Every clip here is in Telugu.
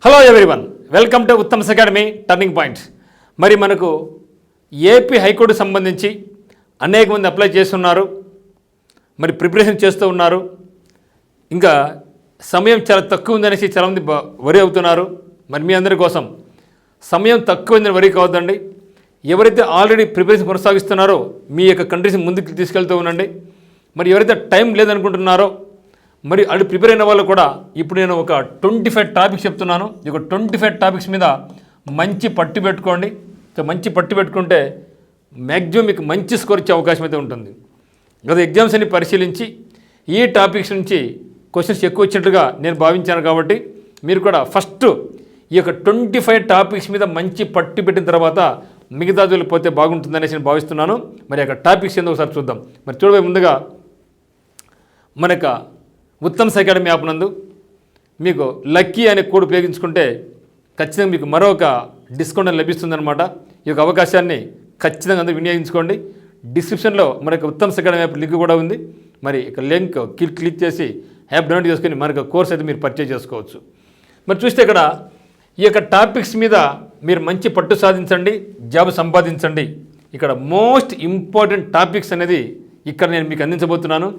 Hello everyone, welcome to Uttam's academy turning points. మరి మనకు ఏపీ హైకోర్టు సంబంధించి అనేక మంది అప్లై చేస్తున్నారు, మరి ప్రిపరేషన్ చేస్తూ ఉన్నారు. ఇంకా సమయం చాలా తక్కువ ఉందనేసి చాలామంది వరి అవుతున్నారు. మరి మీ అందరి కోసం సమయం తక్కువ ఉందని వరి కావద్దండి. ఎవరైతే ఆల్రెడీ ప్రిపరేషన్ కొనసాగిస్తున్నారో మీ యొక్క కంట్రీస్ని ముందుకు తీసుకెళ్తూ ఉండండి. మరి ఎవరైతే టైం లేదనుకుంటున్నారో మరి అది ప్రిపేర్ అయిన వాళ్ళు కూడా ఇప్పుడు నేను ఒక 25 టాపిక్స్ చెప్తున్నాను. ఈ 25 టాపిక్స్ మీద మంచి పట్టు పెట్టుకోండి. సో మంచి పట్టు పెట్టుకుంటే మ్యాక్సిమం మీకు మంచి స్కోర్ ఇచ్చే అవకాశం అయితే ఉంటుంది. గత ఎగ్జామ్స్ అన్ని పరిశీలించి ఈ టాపిక్స్ నుంచి క్వశ్చన్స్ ఎక్కువ వచ్చినట్టుగా నేను భావించాను. కాబట్టి మీరు కూడా ఫస్ట్ ఈ యొక్క 25 టాపిక్స్ మీద మంచి పట్టు పెట్టిన తర్వాత మిగతా వెళ్ళిపోతే బాగుంటుందనేసి నేను భావిస్తున్నాను. మరి ఆ టాపిక్స్ ఏందో ఒకసారి చూద్దాం. మరి చూడబోయే ముందుగా మన ఉత్తమ్స్ అకాడమీ యాప్ నందు మీకు లక్కీ అనే కోడ్ ఉపయోగించుకుంటే ఖచ్చితంగా మీకు మరొక డిస్కౌంట్ లభిస్తుందన్నమాట. ఈ యొక్క అవకాశాన్ని ఖచ్చితంగా అందరూ వినియోగించుకోండి. డిస్క్రిప్షన్లో మనకు ఉత్తమ్స్ అకాడమీ యాప్ లింక్ కూడా ఉంది. మరి ఇక లింక్ క్లిక్ చేసి యాప్ డౌన్లోడ్ చేసుకొని మనకు కోర్స్ అయితే మీరు పర్చేజ్ చేసుకోవచ్చు. మరి చూస్తే ఇక్కడ ఈ యొక్క టాపిక్స్ మీద మీరు మంచి పట్టు సాధించండి, జాబ్ సంపాదించండి. ఇక్కడ మోస్ట్ ఇంపార్టెంట్ టాపిక్స్ అనేది ఇక్కడ నేను మీకు అందించబోతున్నాను.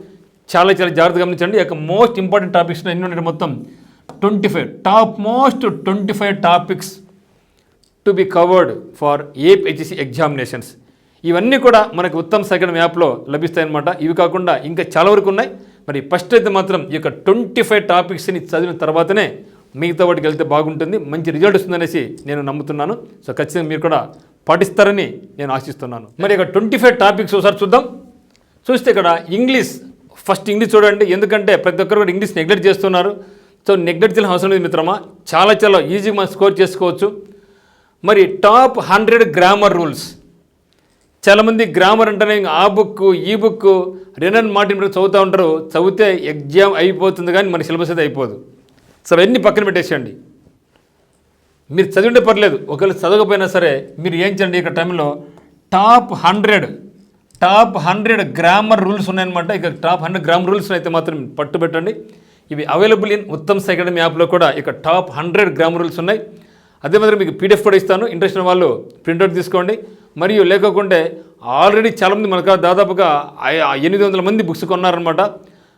చాలా జాగ్రత్తగా గమనించండి. ఈ యొక్క మోస్ట్ ఇంపార్టెంట్ టాపిక్స్ ఎన్ని ఉన్నాయి మొత్తం 25 topics to be covered for APHSC examinations. ఇవన్నీ కూడా మనకు ఉత్తమ్స్ అకాడమీ యాప్లో లభిస్తాయన్నమాట. ఇవి కాకుండా ఇంకా చాలా వరకు ఉన్నాయి. మరి ఫస్ట్ అయితే మాత్రం ఈ యొక్క 25 టాపిక్స్ని చదివిన తర్వాతనే మిగతా వాటికి వెళ్తే బాగుంటుంది, మంచి రిజల్ట్ వస్తుందనేసి నేను నమ్ముతున్నాను. సో ఖచ్చితంగా మీరు కూడా పాటిస్తారని నేను ఆశిస్తున్నాను. మరి ఇక 25 టాపిక్స్ ఒకసారి చూద్దాం. చూస్తే ఇక్కడ ఫస్ట్ ఇంగ్లీష్ చూడండి. ఎందుకంటే ప్రతి ఒక్కరు కూడా ఇంగ్లీష్ నెగ్లెక్ట్ చేస్తున్నారు. సో నెగ్లెక్ట్ చేయాల్సిన అవసరం లేదు మిత్రమా. చాలా ఈజీగా మనం స్కోర్ చేసుకోవచ్చు. మరి టాప్ 100 గ్రామర్ రూల్స్. చాలామంది గ్రామర్ అంటేనే ఆ బుక్ ఈ బుక్ రెనన్ మార్టిన్ చదువుతూ ఉంటారు. చదివితే ఎగ్జామ్ అయిపోతుంది కానీ మన సిలబస్ అయితే అయిపోదు. సో అవన్నీ పక్కన పెట్టేసేయండి. మీరు చదివింటే పర్లేదు, ఒకవేళ చదవకపోయినా సరే మీరు ఏం చేయండి, ఇక్కడ టైంలో టాప్ 100 గ్రామర్ రూల్స్ ఉన్నాయన్నమాట. ఇక టాప్ 100 గ్రామర్ రూల్స్ అయితే మాత్రం పట్టుబెట్టండి. ఇవి అవైలబుల్ ఇన్ ఉత్తమ్స్ అకాడమీ యాప్లో కూడా ఇక టాప్ 100 గ్రామర్ రూల్స్ ఉన్నాయి. అదే మాత్రం మీకు పీడిఎఫ్ కూడా ఇస్తాను. ఇంట్రెస్ట్ ఉన్న వాళ్ళు ప్రింట్అవుట్ తీసుకోండి. మరియు లేకుంటే ఆల్రెడీ చాలామంది మనకు దాదాపుగా 800 మంది బుక్స్ కొన్నారనమాట.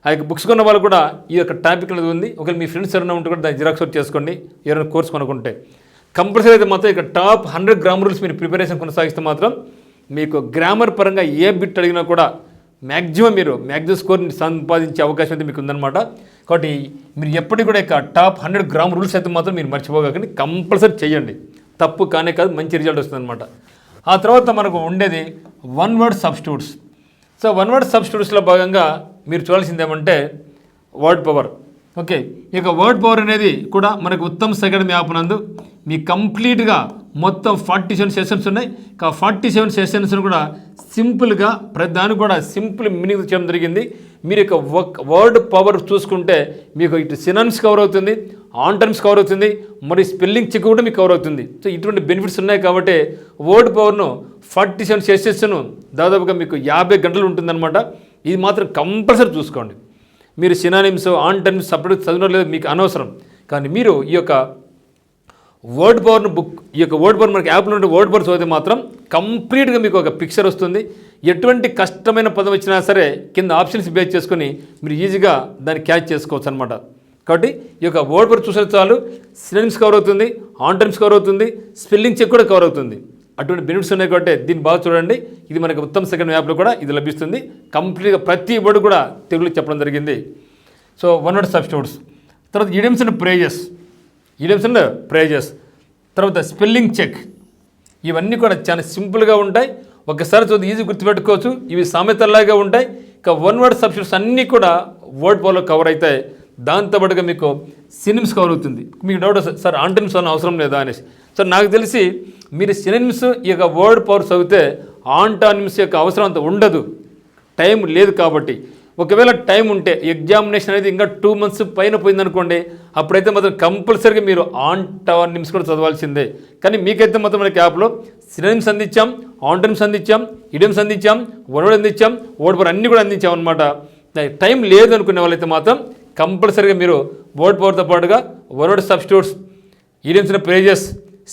ఆ యొక్క బుక్స్ కొన్న వాళ్ళు కూడా ఈ యొక్క టాపిక్ అనేది ఉంది. ఒకవేళ మీ ఫ్రెండ్స్ ఎవరైనా ఉంటే కూడా దాన్ని జిరాక్స్ అవుట్ చేసుకోండి. ఎవరైనా కోర్స్ కొనుక్కుంటే కంపల్సరీ అయితే మాత్రం ఇక టాప్ 100 గ్రామర్ రూల్స్ మీరు ప్రిపరేషన్ కొనసాగిస్తే మాత్రం మీకు గ్రామర్ పరంగా ఏ బిట్ అడిగినా కూడా మ్యాక్సిమం స్కోర్ని సంపాదించే అవకాశం అయితే మీకు ఉందన్నమాట. కాబట్టి మీరు ఎప్పటికీ కూడా ఇక టాప్ 100 గ్రామర్ రూల్స్ అయితే మాత్రం మీరు మర్చిపోకండి, కంపల్సరీ చేయండి. తప్పు కానే కాదు, మంచి రిజల్ట్ వస్తుందన్నమాట. ఆ తర్వాత మనకు ఉండేది 1 వర్డ్ సబ్స్టిట్యూట్స్. సో 1 వర్డ్ సబ్స్టిట్యూట్స్లో భాగంగా మీరు చూడాల్సింది ఏమంటే వర్డ్ పవర్. ఓకే, ఇక వర్డ్ పవర్ అనేది కూడా మనకు ఉత్తమ్స్ అకాడమీ యాప్ నందు మీ కంప్లీట్గా మొత్తం 47 సెషన్స్ ఉన్నాయి. 47 సెషన్స్ను కూడా సింపుల్గా ప్రతి దానికి కూడా సింపుల్ మీనింగ్ చేయడం జరిగింది. మీరు యొక్క వర్డ్ పవర్ చూసుకుంటే మీకు ఇటు సినానిమ్స్ కవర్ అవుతుంది, ఆంటోనిమ్స్ కవర్ అవుతుంది, మరి స్పెల్లింగ్ చెక్ కూడా మీకు కవర్ అవుతుంది. సో ఇటువంటి బెనిఫిట్స్ ఉన్నాయి. కాబట్టి వర్డ్ పవర్ను 47 సెషన్స్ను దాదాపుగా మీకు 50 గంటలు ఉంటుందన్నమాట. ఇది మాత్రం కంపల్సరీ చూసుకోండి. మీరు సినానిమ్స్ ఆంటోనిమ్స్ సపరేట్ చదివిన లేదు మీకు అనవసరం. కానీ మీరు ఈ యొక్క వర్డ్ పవర్ను ఈ యొక్క వర్డ్ పవర్ మనకి యాప్లో ఉంటే వర్డ్ పవర్ చదివితే మాత్రం కంప్లీట్గా మీకు ఒక పిక్చర్ వస్తుంది. ఎటువంటి కష్టమైన పదం వచ్చినా సరే కింద ఆప్షన్స్ బేస్ చేసుకొని మీరు ఈజీగా దాన్ని క్యాచ్ చేసుకోవచ్చు అనమాట. కాబట్టి ఈ యొక్క వర్డ్ పవర్ చూసే చాలు సినానిమ్స్ కవర్ అవుతుంది, ఆంటోనిమ్స్ కవర్ అవుతుంది, స్పెల్లింగ్ చెక్ కూడా కవర్ అవుతుంది. అటువంటి బెనిఫిట్స్ ఉన్నాయి. కాబట్టి దీన్ని బాగా చూడండి. ఇది మనకి ఉత్తమ్స్ అకాడమీ యాప్లో కూడా ఇది లభిస్తుంది. కంప్లీట్గా ప్రతి వర్డ్ కూడా తెలుగులో చెప్పడం జరిగింది. సో 1 వర్డ్ సబ్స్టిట్యూట్స్, తర్వాత ఇడియమ్స్ అండ్ ప్రేజెస్, తర్వాత స్పెల్లింగ్ చెక్. ఇవన్నీ కూడా చాలా సింపుల్గా ఉంటాయి. ఒకసారి చదివి ఈజీ గుర్తుపెట్టుకోవచ్చు. ఇవి సామెతల్లాగా ఉంటాయి. ఇక 1 వర్డ్ సబ్స్టిట్యూట్స్ అన్నీ కూడా వర్డ్ పవర్లో కవర్ అవుతాయి. దాంతోపాటుగా మీకు సినిమ్స్ కవర్ అవుతుంది. మీకు డౌట్ సార్ ఆంటోనిమ్స్ అన్న అవసరం లేదా అనేసి. సార్ నాకు తెలిసి మీరు సినిమ్స్ ఈ యొక్క వర్డ్ పవర్ చదివితే ఆంటోనిమ్స్ యొక్క అవసరం అంత ఉండదు, టైం లేదు. కాబట్టి ఒకవేళ టైం ఉంటే ఎగ్జామినేషన్ అనేది ఇంకా 2 months పైన పోయిందనుకోండి, అప్పుడైతే మాత్రం కంపల్సరీగా మీరు ఆంటోనిమ్స్ కూడా చదవాల్సిందే. కానీ మీకైతే మాత్రం మనకి యాప్లో సినోనిమ్స్ అందించాం, ఆంటోనిమ్స్ అందించాం, ఇడియమ్స్ అందించాం, వన్ వర్డ్ అందించాం, వర్డ్ పవర్ అన్నీ కూడా అందించాం అనమాట. టైం లేదు అనుకునే వాళ్ళైతే మాత్రం కంపల్సరీగా మీరు వర్డ్ పవర్తో పాటుగా one word substitutes idioms phrases,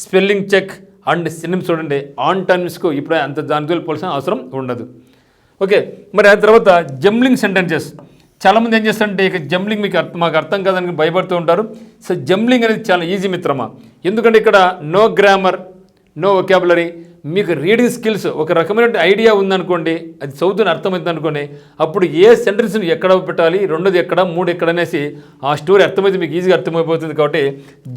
spelling check and synonyms చూడండి. ఆన్ టైమ్స్కు ఇప్పుడే అంత దానితో పోల్సిన అవసరం ఉండదు. ఓకే, మరి ఆ తర్వాత జంబ్లింగ్ సెంటెన్సెస్. చాలామంది ఏం చేస్తారంటే ఇక జంబ్లింగ్ మాకు అర్థం కాదని భయపడుతూ ఉంటారు. సో జంబ్లింగ్ అనేది చాలా ఈజీ మిత్రమా, ఎందుకంటే ఇక్కడ నో గ్రామర్, నో వొకాబులరీ. మీకు రీడింగ్ స్కిల్స్ ఒక రకమైన ఐడియా ఉందనుకోండి, అది చదువుతుని అర్థమవుతుంది అనుకోండి, అప్పుడు ఏ సెంటెన్స్ని ఎక్కడ పెట్టాలి, రెండోది ఎక్కడ, మూడు ఎక్కడ అనేసి ఆ స్టోరీ అర్థమైతే మీకు ఈజీగా అర్థమైపోతుంది. కాబట్టి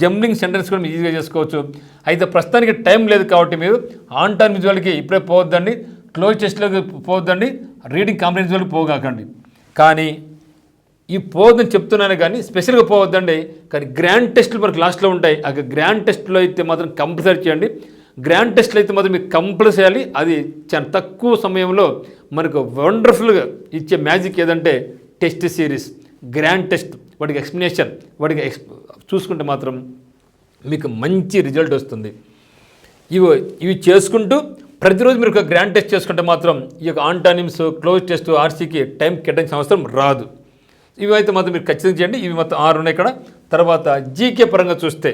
జంబ్లింగ్ సెంటెన్స్ కూడా మీరు ఈజీగా చేసుకోవచ్చు. అయితే ప్రస్తుతానికి టైం లేదు కాబట్టి మీరు ఆన్ టైమ్ విజువల్కి ఇప్పుడే పోవద్దండి, క్లోజ్ టెస్ట్లోకి పోవద్దండి, రీడింగ్ కాంప్రహెన్షన్ విజువల్కి పోగాకండి. కానీ ఈ పోవద్దని చెప్తున్నాను కానీ స్పెషల్గా పోవద్దండి. కానీ గ్రాండ్ టెస్ట్లు మనకు లాస్ట్లో ఉంటాయి. ఆ గ్రాండ్ టెస్ట్లో అయితే మాత్రం కంపల్సరీ చేయండి. గ్రాండ్ టెస్ట్లు అయితే మాత్రం మీకు కంపల్సరీ చేయాలి. అది చాలా తక్కువ సమయంలో మనకు వండర్ఫుల్గా ఇచ్చే మ్యాజిక్ ఏదంటే టెస్ట్ సిరీస్, గ్రాండ్ టెస్ట్, వాటికి ఎక్స్ప్లెనేషన్, వాటికి చూసుకుంటే మాత్రం మీకు మంచి రిజల్ట్ వస్తుంది. ఇవి చేసుకుంటూ ప్రతిరోజు మీరు ఒక గ్రాండ్ టెస్ట్ చేసుకుంటే మాత్రం ఈ యొక్క ఆంటానిమ్స్, క్లోజ్ టెస్ట్, ఆర్సీకి టైం కేటాయించిన అవసరం రాదు. ఇవి అయితే మాత్రం మీరు ఖచ్చితంగా చేయండి. ఇవి మొత్తం 6 ఉన్నాయి ఇక్కడ. తర్వాత జీకే పరంగా చూస్తే,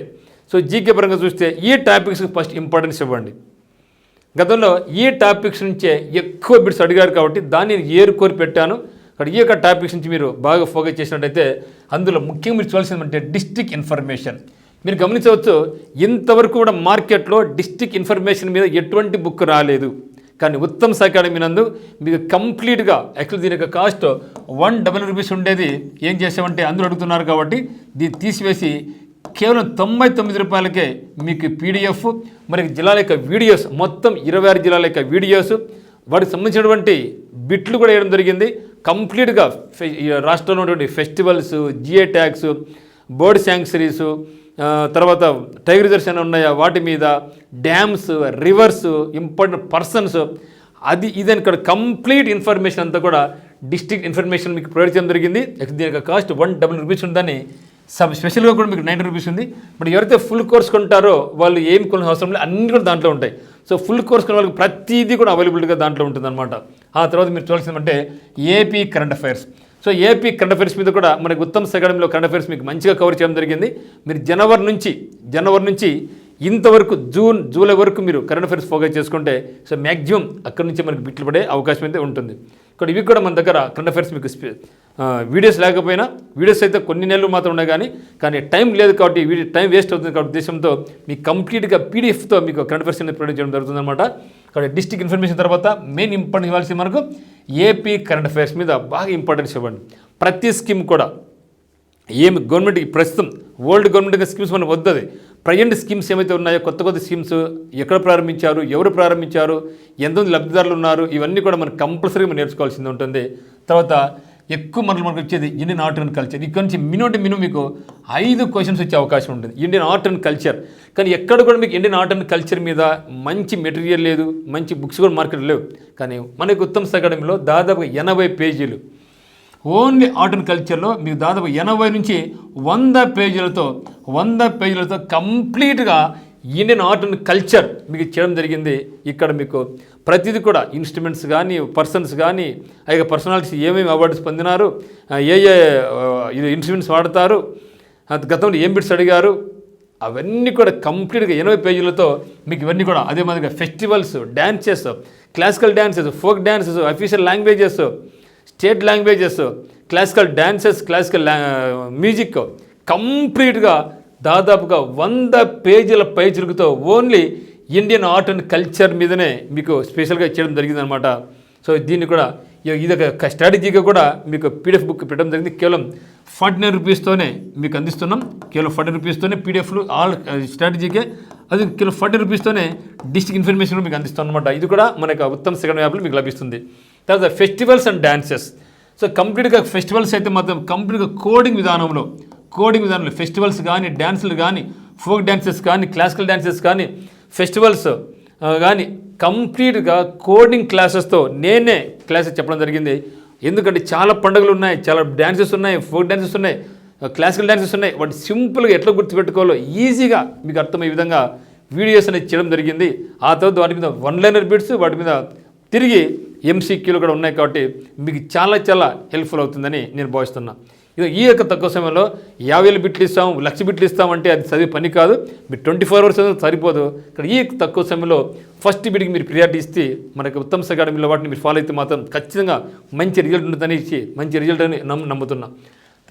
జీకే పరంగా చూస్తే ఈ టాపిక్స్కి ఫస్ట్ ఇంపార్టెన్స్ ఇవ్వండి. గతంలో ఈ టాపిక్స్ నుంచే ఎక్కువ బిట్స్ అడిగారు కాబట్టి దాన్ని ఏరుకోరి పెట్టాను. అక్కడ ఈ యొక్క టాపిక్స్ నుంచి మీరు బాగా ఫోకస్ చేసినట్టయితే అందులో ముఖ్యంగా మీరు చూడాల్సింది అంటే డిస్ట్రిక్ట్ ఇన్ఫర్మేషన్. మీరు గమనించవచ్చు, ఇంతవరకు కూడా మార్కెట్లో డిస్ట్రిక్ట్ ఇన్ఫర్మేషన్ మీద ఎటువంటి బుక్ రాలేదు. కానీ ఉత్తమ్ అకాడమీ నందు మీకు కంప్లీట్గా యాక్చువల్ దీని యొక్క కాస్ట్ 100 రూపీస్ ఉండేది. ఏం చేసామంటే అందరూ అడుగుతున్నారు కాబట్టి దీన్ని తీసివేసి కేవలం 99 రూపాయలకే మీకు పీడిఎఫ్, మనకి జిల్లాల యొక్క వీడియోస్, మొత్తం 26 జిల్లాల యొక్క వీడియోస్, వాటికి సంబంధించినటువంటి బిట్లు కూడా వేయడం జరిగింది. కంప్లీట్గా రాష్ట్రంలో ఉన్నటువంటి festivals, GI tags, bird sanctuaries, తర్వాత టైగర్ రిజర్వ్స్ అని ఉన్నాయా వాటి మీద, డ్యామ్స్, రివర్స్, ఇంపార్టెంట్ పర్సన్స్, ఇది ఇక్కడ కంప్లీట్ ఇన్ఫర్మేషన్ అంతా కూడా డిస్ట్రిక్ట్ ఇన్ఫర్మేషన్ మీకు ప్రొవైడ్ చేయడం జరిగింది. దీని యొక్క కాస్ట్ 100 రూపీస్ ఉందని స్పెషల్గా కూడా మీకు 90 రూపీస్ ఉంది. బట్ ఎవరైతే ఫుల్ కోర్స్ కొంటారో వాళ్ళు ఏం కొన్న అవసరం లేదు, అన్నీ కూడా దాంట్లో ఉంటాయి. ఫుల్ కోర్స్ కొన్న వాళ్ళకి ప్రతిదీ కూడా అవైలబిలిటీగా దాంట్లో ఉంటుందన్నమాట. ఆ తర్వాత మీరు చూడాల్సిందంటే AP current affairs. AP current affairs మీద కూడా మనకి ఉత్తమ్ అకాడమీలో కరెంట్ అఫైర్స్ మీకు మంచిగా కవర్ చేయడం జరిగింది. మీరు జనవరి నుంచి ఇంతవరకు జూలై వరకు మీరు కరెంట్ అఫైర్స్ ఫోకస్ చేసుకుంటే మ్యాక్సిమం అక్కడి నుంచి మనకి బిట్లు పడే అవకాశం అయితే ఉంటుంది. ఇక్కడ ఇవి కూడా మన దగ్గర కరెంట్ అఫైర్స్ మీకు వీడియోస్ లేకపోయినా, వీడియోస్ అయితే కొన్ని నెలలు మాత్రం ఉన్నాయి కానీ టైం లేదు కాబట్టి టైం వేస్ట్ అవుతుంది కాబట్టి ఉద్దేశంతో మీకు కంప్లీట్గా పీడిఎఫ్తో మీకు కరెంట్ అఫైర్స్ అనేది ప్రొవైడ్ చేయడం జరుగుతుంది అనమాట. ఇక్కడ డిస్ట్రిక్ట్ ఇన్ఫర్మేషన్ తర్వాత మెయిన్ ఇంపార్టెంట్ ఇవ్వాల్సి మనకు ఏపీ కరెంట్ అఫైర్స్ మీద బాగా ఇంపార్టెన్స్ ఇవ్వండి. ప్రతి స్కీమ్ కూడా ఏమి గవర్నమెంట్కి ప్రస్తుతం ఓల్డ్ గవర్నమెంట్ స్కీమ్స్ మనకు వద్దది. ప్రజెంట్ స్కీమ్స్ ఏమైతే ఉన్నాయో, కొత్త స్కీమ్స్ ఎక్కడ ప్రారంభించారు, ఎవరు ప్రారంభించారు, ఎంతమంది లబ్ధిదారులు ఉన్నారు, ఇవన్నీ కూడా మనం కంపల్సరీగా మనం నేర్చుకోవాల్సింది ఉంటుంది. తర్వాత ఎక్కువ మనకు వచ్చేది ఇండియన్ ఆర్ట్ అండ్ కల్చర్. ఇక్కడ నుంచి మినిమం మీకు 5 క్వశ్చన్స్ వచ్చే అవకాశం ఉంటుంది ఇండియన్ ఆర్ట్ అండ్ కల్చర్. కానీ ఎక్కడ కూడా మీకు ఇండియన్ ఆర్ట్ అండ్ కల్చర్ మీద మంచి మెటీరియల్ లేదు, మంచి బుక్స్ కూడా మార్కెట్ లేవు. కానీ మనకి ఉత్తమ్ అకాడమీలో దాదాపు 80 పేజీలు ఓన్లీ ఆర్ట్ అండ్ కల్చర్లో మీకు దాదాపు 80 నుంచి 100 పేజీలతో కంప్లీట్గా ఇండియన్ ఆర్ట్ అండ్ కల్చర్ మీకు చేయడం జరిగింది. ఇక్కడ మీకు ప్రతిదీ కూడా ఇన్స్ట్రుమెంట్స్ కానీ, పర్సన్స్ కానీ, ఆ యొక్క పర్సనాలిటీస్ ఏమేమి అవార్డ్స్ పొందినారు, ఏ ఇన్స్ట్రుమెంట్స్ వాడతారు, గతంలో ఏం బిట్స్ అడిగారు, అవన్నీ కూడా కంప్లీట్గా 80 పేజీలతో మీకు ఇవన్నీ కూడా. అదే మాదిరిగా festivals, dances, classical dances, folk dances, official languages, state languages, classical dances, classical music, కంప్లీట్గా దాదాపుగా 100 పేజీల పైచిలుకుతో only Indian art and culture మీదనే మీకు స్పెషల్గా చేయడం జరిగిందనమాట. దీన్ని కూడా ఇది ఒక స్ట్రాటజీగా కూడా మీకు పీడిఎఫ్ బుక్ పెట్టడం జరిగింది. కేవలం 49 రూపీస్తోనే మీకు అందిస్తున్నాం. కేవలం 40 రూపీస్తోనే పీడిఎఫ్లు ఆల్ స్ట్రాటజీకే, అది కేవలం 40 రూపీస్తోనే డిస్ట్రిక్ట్ ఇన్ఫర్మేషన్ మీకు అందిస్తాం అనమాట. ఇది కూడా మన యొక్క ఉత్తమ్ అకాడమీ యాప్లో మీకు లభిస్తుంది. తర్వాత ఫెస్టివల్స్ అండ్ డాన్సెస్. కంప్లీట్గా ఫెస్టివల్స్ అయితే మాత్రం కంప్లీట్గా కోడింగ్ విధానంలో ఫెస్టివల్స్ కానీ, డ్యాన్సులు కానీ, ఫోక్ డ్యాన్సెస్ కానీ, క్లాసికల్ డ్యాన్సెస్ కానీ, ఫెస్టివల్స్ కానీ కంప్లీట్గా కోడింగ్ క్లాసెస్తో నేనే క్లాసెస్ చెప్పడం జరిగింది. ఎందుకంటే చాలా పండుగలు ఉన్నాయి, చాలా డ్యాన్సెస్ ఉన్నాయి, ఫోక్ డ్యాన్సెస్ ఉన్నాయి, క్లాసికల్ డ్యాన్సెస్ ఉన్నాయి. వాటి సింపుల్గా ఎట్లా గుర్తుపెట్టుకోవాలో ఈజీగా మీకు అర్థమయ్యే విధంగా వీడియోస్ అనేది చేయడం జరిగింది. ఆ తర్వాత వాటి మీద 1-లైనర్ బిట్స్, వాటి మీద తిరిగి ఎంసీక్యూలు కూడా ఉన్నాయి కాబట్టి మీకు చాలా హెల్ప్ఫుల్ అవుతుందని నేను భావిస్తున్నాను. ఈ యొక్క తక్కువ సమయంలో 50,000 బిట్లు ఇస్తాం, 1,00,000 బిట్లు ఇస్తామంటే అది చదివే పని కాదు. మీరు 24 hours సరిపోదు. ఇక్కడ ఈ తక్కువ సమయంలో ఫస్ట్ బిడ్కి మీరు ప్రియారిటీ ఇస్తే మనకి ఉత్తమ్ అకాడమీలో వాటిని మీరు ఫాలో అయితే మాత్రం ఖచ్చితంగా మంచి రిజల్ట్ ఉంటుందని మంచి రిజల్ట్ అని నమ్ముతున్నాం.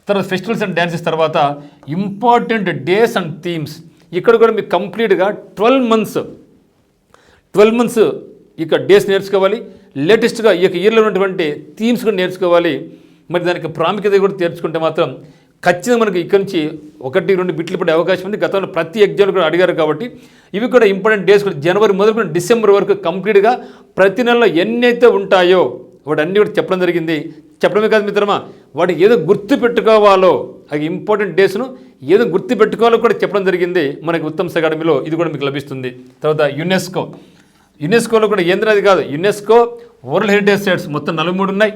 తర్వాత ఫెస్టివల్స్ అండ్ డ్యాన్సెస్ తర్వాత ఇంపార్టెంట్ డేస్ అండ్ థీమ్స్. ఇక్కడ కూడా మీకు కంప్లీట్గా 12 months ఇక డేస్ నేర్చుకోవాలి. లేటెస్ట్గా ఈ యొక్క ఇయర్లో ఉన్నటువంటి థీమ్స్ కూడా నేర్చుకోవాలి. మరి దానికి ప్రాముఖ్యత కూడా నేర్చుకుంటే మాత్రం ఖచ్చితంగా మనకి ఇక్కడ నుంచి 1-2 బిట్లు పడే అవకాశం ఉంది. గతంలో ప్రతి ఎగ్జామ్లు కూడా అడిగారు కాబట్టి ఇవి కూడా ఇంపార్టెంట్ డేస్ కూడా జనవరి మొదలుకొని డిసెంబర్ వరకు కంప్లీట్గా ప్రతి నెలలో ఎన్నైతే ఉంటాయో వాటి అన్నీ కూడా చెప్పడం జరిగింది. చెప్పడమే కాదు మిత్రమా, వాటి ఏదో గుర్తు పెట్టుకోవాలో అది ఇంపార్టెంట్ డేస్ను ఏదో గుర్తు పెట్టుకోవాలో కూడా చెప్పడం జరిగింది మనకి ఉత్తమ్ అకాడమీలో. ఇది కూడా మీకు లభిస్తుంది. తర్వాత యునెస్కోలో కూడా ఏంద్రది కాదు, యునెస్కో వరల్డ్ హెరిటేజ్ సైట్స్ మొత్తం 43 ఉన్నాయి.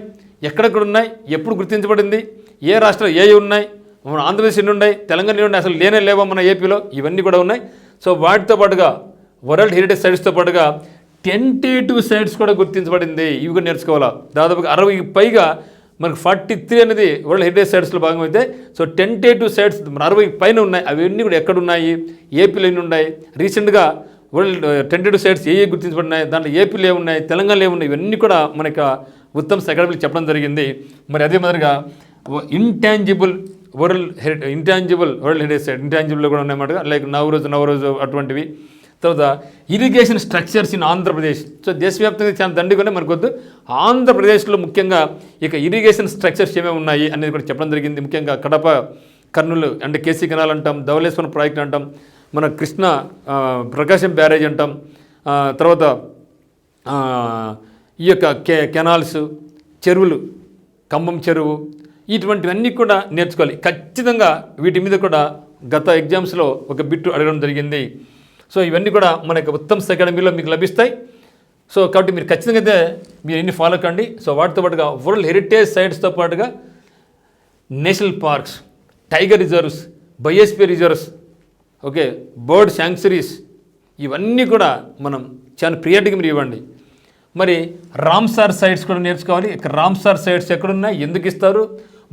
ఎక్కడెక్కడ ఉన్నాయి, ఎప్పుడు గుర్తించబడింది, ఏ రాష్ట్రాలు ఏ ఉన్నాయి, మన ఆంధ్రప్రదేశ్ ఎన్ని ఉన్నాయి, తెలంగాణ ఎన్ని ఉన్నాయి, అసలు లేనే లేవా మన ఏపీలో, ఇవన్నీ కూడా ఉన్నాయి. సో వాటితో పాటుగా వరల్డ్ హెరిటేజ్ సైట్స్తో పాటుగా టెంటేటివ్ సైట్స్ కూడా గుర్తించబడింది. ఇవి కూడా నేర్చుకోవాలా. దాదాపుగా 60 పైగా మనకు 43 అనేది వరల్డ్ హెరిటేజ్ సైట్స్లో భాగం అయితే, సో టెంటేటివ్ సైట్స్ 60 పైన ఉన్నాయి. అవన్నీ కూడా ఎక్కడున్నాయి, ఏపీలో ఎన్ని ఉన్నాయి, రీసెంట్గా వరల్డ్ టెంటేటివ్ సైట్స్ ఏ గుర్తించబడినాయి, దాంట్లో ఏపీలో ఏమున్నాయి, తెలంగాణలో ఏమున్నాయి, ఇవన్నీ కూడా మనకి ఉత్తమ్ అకాడమీలో చెప్పడం జరిగింది. మరి అదే మాదిరిగా ఇంటాంజిబుల్ వరల్డ్ హెరిటేజ్ సైట్ ఇంటాంజిబుల్లో కూడా ఉన్నాయన్నమాట. లైక్ నవరోజు అటువంటివి. తర్వాత irrigation structures in Andhra Pradesh. So దేశవ్యాప్తంగా చాలా దండిగానే మనకొద్దు, ఆంధ్రప్రదేశ్లో ముఖ్యంగా ఇక ఇరిగేషన్ స్ట్రక్చర్స్ ఏమేమి ఉన్నాయి అనేది కూడా చెప్పడం జరిగింది. ముఖ్యంగా కడప, కర్నూలు అంటే కేసీ కెనాల్ అంటాం, ధవళేశ్వరం ప్రాజెక్ట్ అంటాం, మన కృష్ణ ప్రకాశం బ్యారేజ్ అంటాం, తర్వాత ఈ యొక్క కెనాల్స్, చెరువులు, ఖమ్మం చెరువు, ఇటువంటివన్నీ కూడా నేర్చుకోవాలి ఖచ్చితంగా. వీటి మీద కూడా గత ఎగ్జామ్స్లో ఒక బిట్టు అడగడం జరిగింది. సో ఇవన్నీ కూడా మన యొక్క ఉత్తమ్ అకాడమీలో మీకు లభిస్తాయి. సో కాబట్టి మీరు ఖచ్చితంగా అయితే మీరు ఎన్ని ఫాలో కండి. సో వాటితో పాటుగా వరల్డ్ హెరిటేజ్ సైట్స్తో పాటుగా national parks, tiger reserves, biosphere reserves, okay, bird sanctuaries, ఇవన్నీ కూడా మనం చాలా ప్రియారిటీగా మీరు ఇవ్వండి. మరి రామ్సార్ సైట్స్ కూడా నేర్చుకోవాలి. ఇక్కడ రామ్సార్ సైట్స్ ఎక్కడున్నాయి, ఎందుకు ఇస్తారు,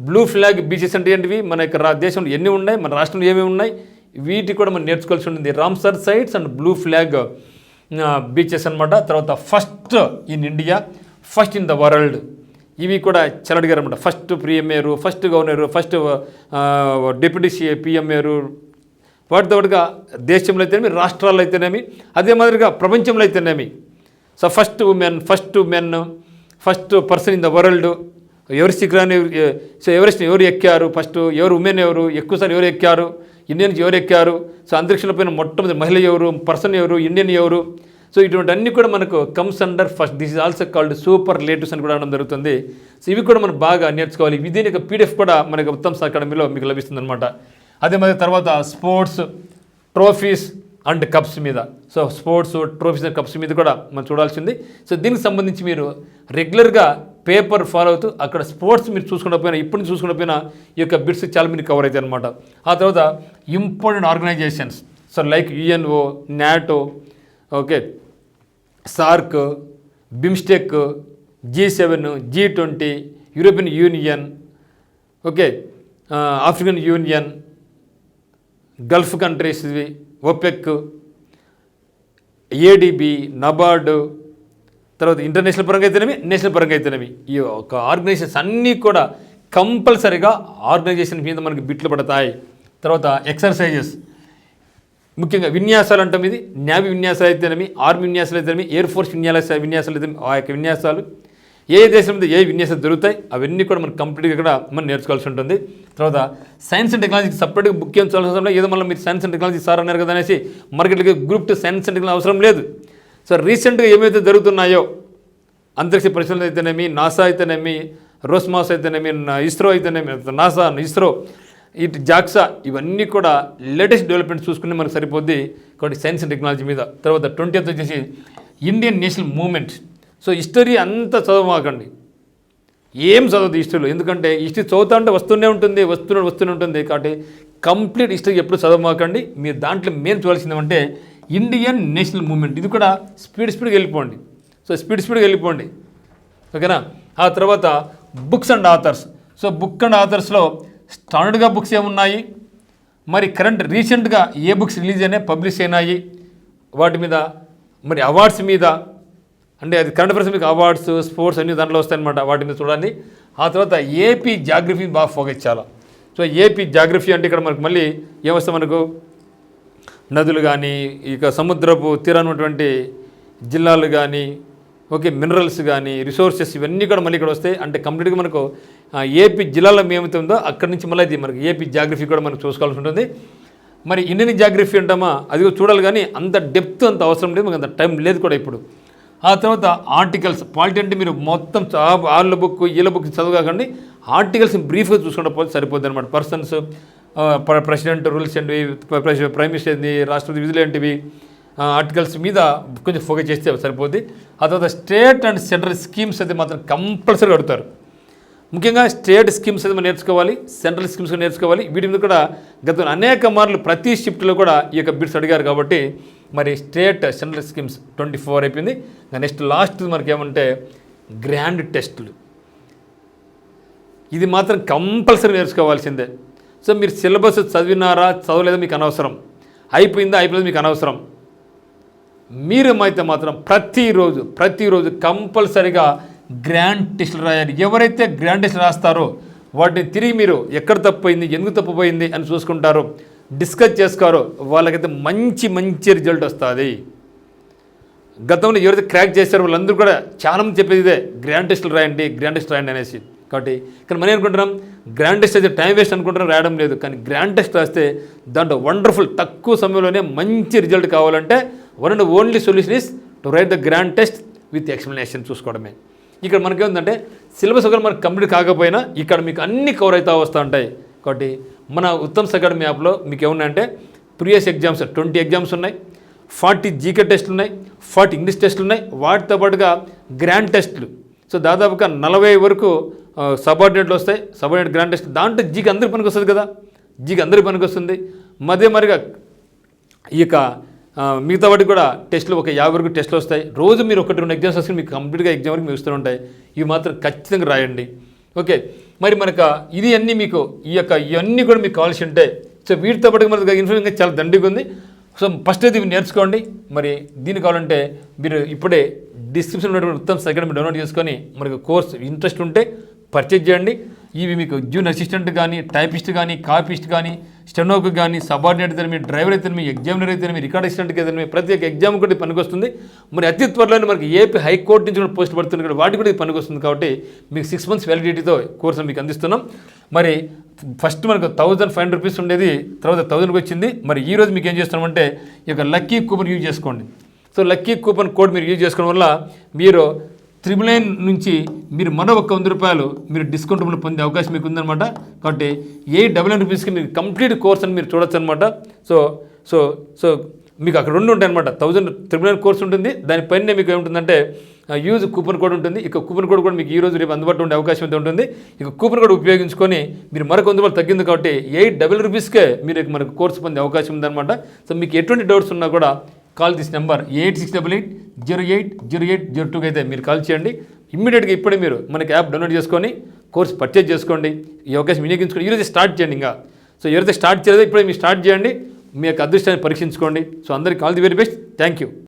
బ్లూ ఫ్లాగ్ బీచెస్ అంటే ఏంటివి, మన యొక్క దేశంలో ఎన్ని ఉన్నాయి, మన రాష్ట్రంలో ఏమేమి ఉన్నాయి, వీటి కూడా మనం నేర్చుకోవాల్సి ఉంటుంది. Ramsar sites and blue flag beaches అనమాట. తర్వాత first in India, first in the world, ఇవి కూడా చాలా అడిగారు అనమాట. ఫస్ట్ ప్రీఎంఏరు, ఫస్ట్ గవర్నరు, ఫస్ట్ డిప్యూటీ పిఎంఏరు, వాటితో పాటుగా దేశంలో అయితేనేమి, రాష్ట్రాల్లో అయితేనేమి, అదే మాదిరిగా ప్రపంచంలో అయితేనేమి. So first women, first person in the world, ఎవరి శిఖరాన్ని, సో ఎవరెస్ట్ ఎవరు ఎక్కారు, ఫస్ట్ ఎవరు ఉమెన్ ఎవరు, ఎక్కువసారి ఎవరు ఎక్కారు, ఇండియన్స్ ఎవరు ఎక్కారు, సో అంతరిక్షంలో పైన మొట్టమొదటి మహిళ ఎవరు, పర్సన్ ఎవరు, ఇండియన్ ఎవరు. సో ఇటువంటి అన్నీ కూడా మనకు comes under first. This is also called superlatives అని కూడా అనడం జరుగుతుంది. సో ఇవి కూడా మనం బాగా నేర్చుకోవాలి. దీని యొక్క పీడిఎఫ్ కూడా మనకు ఉత్తమ్ అకాడమీలో మీకు లభిస్తుంది అనమాట. అదే మరి తర్వాత స్పోర్ట్స్, ట్రోఫీస్ అండ్ కప్స్ మీద, so sports, trophies and cups మీద కూడా మనం చూడాల్సింది. సో దీనికి సంబంధించి మీరు రెగ్యులర్గా పేపర్ ఫాలో అవుతూ అక్కడ స్పోర్ట్స్ మీరు చూసుకున్నపోయినా, ఇప్పుడు చూసుకున్నపోయినా ఈ యొక్క బిట్స్ చాలా మంది కవర్ అవుతాయి అనమాట. ఆ తర్వాత important organisations, so like UNO, NATO, okay, SAARC, BIMSTEC, G7, G20, European Union, okay, African Union, Gulf countries, OPEC, ADB, NABARD, తర్వాత ఇంటర్నేషనల్ పరంగా అయితేనేమి, నేషనల్ పరంగా అయితేనేమి, ఈ ఒక ఆర్గనైజేషన్స్ అన్నీ కూడా కంపల్సరీగా ఆర్గనైజేషన్ మీద మనకి బిట్లు పడతాయి. తర్వాత ఎక్సర్సైజెస్, ముఖ్యంగా విన్యాసాలు అంటాం. ఇది నేవీ విన్యాసాలు అయితేనేమి, ఆర్మీ విన్యాసాలు అయితేనేమి, ఎయిర్ ఫోర్స్ విన్యాసాలు అయితే ఆ యొక్క విన్యాసాలు ఏ దేశం మీద ఏ విన్యాసాలు దొరుకుతాయి అవన్నీ కూడా మనం కంప్లీట్గా కూడా మనం నేర్చుకోవాల్సి ఉంటుంది. తర్వాత సైన్స్ అండ్ టెక్నాలజీకి సపరేట్గా బుక్ ఏం చదవాల్సిన ఏదో మళ్ళీ మీరు సైన్స్ అండ్ టెక్నాలజీ సార్ అన్నారు కదా అనేసి మార్కెట్కి గ్రూప్ 2 సైన్స్ అండ్ టెక్నాలజీ అవసరం లేదు. సో రీసెంట్గా ఏమైతే జరుగుతున్నాయో, అంతరిక్ష పరిశోధన అయితేనేమి, నాసా అయితేనేమి, రోస్మాస్ అయితేనేమి, ఇస్రో అయితేనేమి, నాసా, ఇస్రో, ఇటు జాక్సా, ఇవన్నీ కూడా లేటెస్ట్ డెవలప్మెంట్ చూసుకుని మనకు సరిపోద్ది. కాబట్టి సైన్స్ అండ్ టెక్నాలజీ మీద. తర్వాత 20th వచ్చేసి Indian national movement. So history అంతా చదవమాకండి, ఏం చదవద్దు హిస్టరీలో, ఎందుకంటే హిస్టరీ చదువుతా అంటే వస్తూనే ఉంటుంది. కాబట్టి కంప్లీట్ హిస్టరీ ఎప్పుడు చదవమాకండి. మీరు దాంట్లో మెయిన్ చూడాల్సింది అంటే ఇండియన్ నేషనల్ మూవ్మెంట్. ఇది కూడా స్పీడ్గా వెళ్ళిపోండి. సో స్పీడ్గా వెళ్ళిపోండి, ఓకేనా. ఆ తర్వాత books and authors. So book and ఆథర్స్లో స్టాండర్డ్గా బుక్స్ ఏమున్నాయి, మరి కరెంట్ రీసెంట్గా ఏ బుక్స్ రిలీజ్ అయినాయి, పబ్లిష్ అయినాయి, వాటి మీద మరి అవార్డ్స్ మీద, అంటే అది కరెంట్ అఫైర్స్ మీకు అవార్డ్స్ స్పోర్ట్స్ అన్ని దాంట్లో వస్తాయన్నమాట, వాటి మీద చూడండి. ఆ తర్వాత ఏపీ జాగ్రఫీ బాగా ఫోకస్ చేయాలి. సో ఏపీ జాగ్రఫీ అంటే ఇక్కడ మనకు మళ్ళీ ఏమొస్తే మనకు నదులు కానీ, ఇక సముద్రపు తీరానటువంటి జిల్లాలు కానీ, ఓకే, మినరల్స్ కానీ, రిసోర్సెస్ ఇవన్నీ కూడా మళ్ళీ ఇక్కడ వస్తాయి. అంటే కంప్లీట్గా మనకు ఏపీ జిల్లాలో ఏమైతే ఉందో అక్కడి నుంచి మళ్ళీ ఇది మనకి ఏపీ జాగ్రఫీ కూడా మనకు చూసుకోవాల్సి ఉంటుంది. మరి ఇండియన్ జాగ్రఫీ అంటామా, అది కూడా చూడాలి, కానీ అంత డెప్త్ అంత అవసరం లేదు, మనకు అంత టైం లేదు కూడా ఇప్పుడు. ఆ తర్వాత ఆర్టికల్స్, పాలిటీ అంటే మీరు మొత్తం వాళ్ళ బుక్ వీళ్ళ బుక్ చదవకండి, ఆర్టికల్స్ బ్రీఫ్గా చూసుకుంటే పోతే సరిపోద్ది అనమాట. పర్సన్స్, ప్రెసిడెంట్ రూల్స్ ఏంటివి, ప్రైమ్ మినిస్టర్ ఏంటి, రాష్ట్రపతి విధులు ఏంటివి, ఆర్టికల్స్ మీద కొంచెం ఫోకస్ చేస్తే సరిపోద్ది. ఆ తర్వాత స్టేట్ అండ్ సెంట్రల్ స్కీమ్స్ అయితే మాత్రం కంపల్సరీ అడుగుతారు. ముఖ్యంగా స్టేట్ స్కీమ్స్ అయితే మనం నేర్చుకోవాలి, సెంట్రల్ స్కీమ్స్ నేర్చుకోవాలి. వీటి మీద కూడా గత అనేక మార్లు ప్రతి షిఫ్ట్లో కూడా ఈ యొక్క బిట్స్ అడిగారు కాబట్టి మరి స్టేట్ సెంట్రల్ స్కీమ్స్ 24 అయిపోయింది. నెక్స్ట్ లాస్ట్ మనకి ఏమంటే గ్రాండ్ టెస్టులు, ఇది మాత్రం కంపల్సరీ నేర్చుకోవాల్సిందే. సో మీరు సిలబస్ చదివినారా చదవలేదా మీకు అనవసరం, అయిపోయిందా మీకు అనవసరం. మీరు అయితే మాత్రం ప్రతిరోజు కంపల్సరీగా గ్రాండ్ టెస్టులు రాయాలి. ఎవరైతే గ్రాండ్ టెస్ట్ రాస్తారో వాటిని తిరిగి మీరు ఎక్కడ తప్పిపోయింది, ఎందుకు తప్పిపోయింది అని చూసుకుంటారో, డిస్కస్ చేసుకోరో, వాళ్ళకైతే మంచి రిజల్ట్ వస్తుంది. గతంలో ఎవరైతే క్రాక్ చేశారో వాళ్ళందరూ కూడా చాలామంది చెప్పేది ఇదే, గ్రాండ్ టెస్టులు రాయండి అనేసి. కాబట్టి ఇక్కడ మనం అనుకుంటున్నాం గ్రాండ్ టెస్ట్ అయితే టైం వేస్ట్ అనుకుంటున్నాం, రాయడం లేదు. కానీ గ్రాండ్ టెస్ట్ రాస్తే దాంట్లో వండర్ఫుల్ తక్కువ సమయంలోనే మంచి రిజల్ట్ కావాలంటే one and only solution is to write the grand test with explanation చూసుకోవడమే. ఇక్కడ మనకేంటంటే సిలబస్ ఒకరు మనకు కంప్లీట్ కాకపోయినా ఇక్కడ మీకు అన్ని కవర్ అవుతూ వస్తూ ఉంటాయి. కాబట్టి మన ఉత్తమ్స్ అకాడమీ యాప్లో మీకు ఏమున్నాయంటే ప్రీవియస్ ఎగ్జామ్స్ 20 ఎగ్జామ్స్ ఉన్నాయి, 40 జీకే టెస్టులు ఉన్నాయి, 40 ఇంగ్లీష్ టెస్టులు ఉన్నాయి, వాటితో పాటుగా గ్రాండ్ టెస్టులు. సో దాదాపుగా 40 వరకు సబార్డినేట్లు వస్తాయి, సబార్డినేట్ గ్రాండ్ టెస్ట్. దాంట్లో జీకే అందరికి పనికి వస్తుంది కదా, జీకే అందరికి పనికి వస్తుంది. మరిగా ఈ యొక్క మిగతా వాటికి కూడా టెస్టులు ఒక 50 వరకు టెస్టులు వస్తాయి. రోజు మీరు 1-2 ఎగ్జామ్స్ వస్తే మీకు కంప్లీట్గా ఎగ్జామ్ వరకు మీకు ఉంటాయి. ఇవి మాత్రం ఖచ్చితంగా రాయండి. ఓకే, మరి మనకు ఇది అన్నీ మీకు ఇవన్నీ కూడా మీకు కావాల్సి ఉంటాయి. సో వీటితో పాటు మనకు ఇన్ఫర్మేషన్ చాలా దండిగా ఉంది. సో ఫస్ట్ అయితే ఇవి నేర్చుకోండి. మరి దీనికి కావాలంటే మీరు ఇప్పుడే డిస్క్రిప్షన్ ఉన్నటువంటి ఉత్తమ్స్ అకాడమీ డౌన్లోడ్ చేసుకొని మనకు కోర్స్ ఇంట్రెస్ట్ ఉంటే పర్చేజ్ చేయండి. ఇవి మీకు జూనియర్ అసిస్టెంట్ కానీ, టైపిస్ట్ కానీ, కాపీస్ట్ కానీ, స్టెనోకు కానీ, సబార్డినేట్ అయితే మీ, డ్రైవర్ అయితే మీ, ఎగ్జామినర్ అయితే మీ, రికార్డ్ అసిస్టెంట్కి అయితే ప్రతి ఒక్క ఎగ్జామ్ కూడా పనికొస్తుంది. మరి అతి త్వరలోనే మనకి ఏపీ హైకోర్టు నుంచి కూడా పోస్ట్ పడుతుంది కదా, వాటి కూడా పనికొస్తుంది. కాబట్టి మీకు 6 months వ్యాలిడిటీతో కోర్సు మీకు అందిస్తున్నాం. మరి ఫస్ట్ మనకు 1500 రూపీస్ ఉండేది, తర్వాత 1000కి వచ్చింది. మరి ఈరోజు మీకు ఏం చేస్తున్నామంటే ఈ యొక్క లక్కీ కూపన్ యూజ్ చేసుకోండి. సో లక్కీ కూపన్ కోడ్ మీరు యూజ్ చేసుకోవడం వల్ల మీరు 999 నుంచి మీరు మరో 100 రూపాయలు మీరు డిస్కౌంట్ పొందే అవకాశం మీకు ఉందన్నమాట. కాబట్టి 899 రూపీస్కి మీరు కంప్లీట్ కోర్స్ అని మీరు చూడొచ్చు అనమాట. సో సో సో మీకు అక్కడ 2 ఉంటాయి అనమాట. 1099 కోర్స్ ఉంటుంది, దానిపైన మీకు ఏముంటుందంటే యూజ్ కూపన్ కోడ్ ఉంటుంది. ఇక కూపన్ కోడ్ కూడా మీకు ఈ రోజు రేపు అందుబాటులో ఉండే అవకాశం అయితే ఉంటుంది. ఇక కూపన్ కోడ్ ఉపయోగించుకొని మీరు మరొక 100 రూపాయలు తగ్గింది కాబట్టి 800 రూపీస్కే మీరు మనకు కోర్సు పొందే అవకాశం ఉందన్నమాట. సో మీకు ఎటువంటి డౌట్స్ ఉన్నా కూడా కాల్ దిస్ నెంబర్ 8688080802 అయితే మీరు కాల్ చేయండి. ఇమ్మీడియట్గా ఇప్పుడే మీరు మనకి యాప్ డౌన్లోడ్ చేసుకొని కోర్స్ పర్చేజ్ చేసుకోండి. ఈ అవకాశం వినియోగించుకొని ఈరోజు స్టార్ట్ చేయండి. ఇంకా సో ఎవరైతే స్టార్ట్ చేయలేదో ఇప్పుడే మీరు స్టార్ట్ చేయండి, మీ యొక్క అదృష్టాన్ని పరీక్షించుకోండి. సో అందరికీ all the very best. Thank you.